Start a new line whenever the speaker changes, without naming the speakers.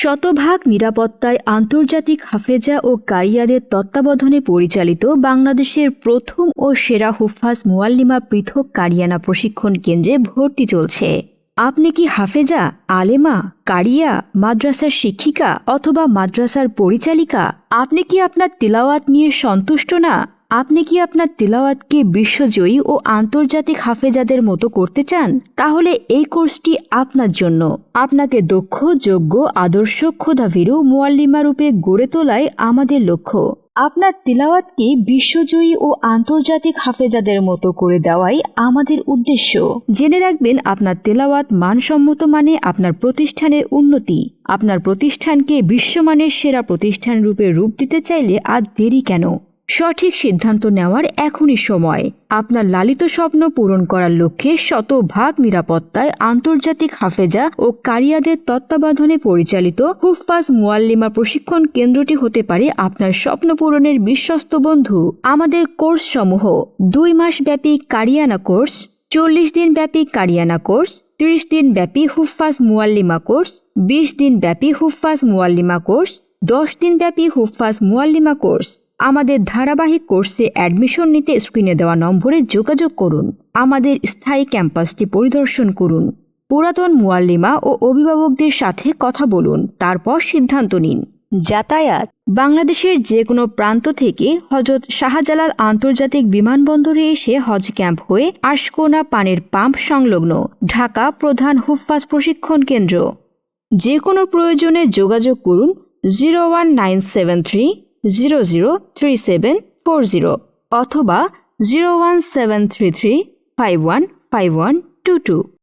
শতভাগ নিরাপত্তায় আন্তর্জাতিক হাফেজা ও কারিয়াদের তত্ত্বাবধানে পরিচালিত বাংলাদেশের প্রথম ও সেরা হুফাজ মুয়াল্লিমা পৃথক কারিয়ানা প্রশিক্ষণ কেন্দ্রে ভর্তি চলছে। আপনি কি হাফেজা, আলেমা, কারিয়া, মাদ্রাসার শিক্ষিকা অথবা মাদ্রাসার পরিচালিকা? আপনি কি আপনার তিলাওয়াত নিয়ে সন্তুষ্ট না? আপনি কি আপনার তিলাওয়াতকে বিশ্বজয়ী ও আন্তর্জাতিক হাফেজাদের মতো করতে চান? তাহলে এই কোর্সটি আপনার জন্য। আপনাকে দক্ষ, যোগ্য, আদর্শ, খোদাভীরু মুয়াল্লিমা রূপে গড়ে তোলাই আমাদের লক্ষ্য। আপনার তিলাওয়াতকে বিশ্বজয়ী ও আন্তর্জাতিক হাফেজাদের মতো করে দেওয়াই আমাদের উদ্দেশ্য। জেনে রাখবেন, আপনার তেলাওয়াত মানসম্মত মানে আপনার প্রতিষ্ঠানের উন্নতি। আপনার প্রতিষ্ঠানকে বিশ্বমানের সেরা প্রতিষ্ঠান রূপে রূপ দিতে চাইলে আর দেরি কেন? সঠিক সিদ্ধান্ত নেওয়ার এখনই সময়। আপনার লালিত স্বপ্ন পূরণ করার লক্ষ্যে শতভাগ নিরাপত্তায় আন্তর্জাতিক হাফেজা ও কারিয়াদের তত্ত্বাবধানে পরিচালিত হুফাজ মুয়াল্লিমা প্রশিক্ষণ কেন্দ্রটি হতে পারে আপনার স্বপ্ন পূরণের বিশ্বস্ত বন্ধু। আমাদের কোর্স সমূহ: 2 মাস ব্যাপী কারিয়ানা কোর্স, 40 দিন ব্যাপী কারিয়ানা কোর্স, 30 দিন ব্যাপী হুফাজ মুয়াল্লিমা কোর্স, 20 দিন ব্যাপী হুফাজ মুয়াল্লিমা কোর্স, 10 দিন ব্যাপী হুফাজ মুয়াল্লিমা কোর্স। আমাদের ধারাবাহিক কোর্সে অ্যাডমিশন নিতে স্ক্রিনে দেওয়া নম্বরে যোগাযোগ করুন। আমাদের স্থায়ী ক্যাম্পাসটি পরিদর্শন করুন। পুরাতন মুয়াল্লিমা ও অভিভাবকদের সাথে কথা বলুন, তারপর সিদ্ধান্ত নিন। যাতায়াত: বাংলাদেশের যে কোনো প্রান্ত থেকে হযরত শাহজালাল আন্তর্জাতিক বিমানবন্দরে এসে হজ ক্যাম্প হয়ে আশকোনা পানির পাম্প সংলগ্ন ঢাকা প্রধান হুফাজ প্রশিক্ষণ কেন্দ্র। যে কোনো প্রয়োজনে যোগাযোগ করুন 01973 003740 অথবা 01733 515122।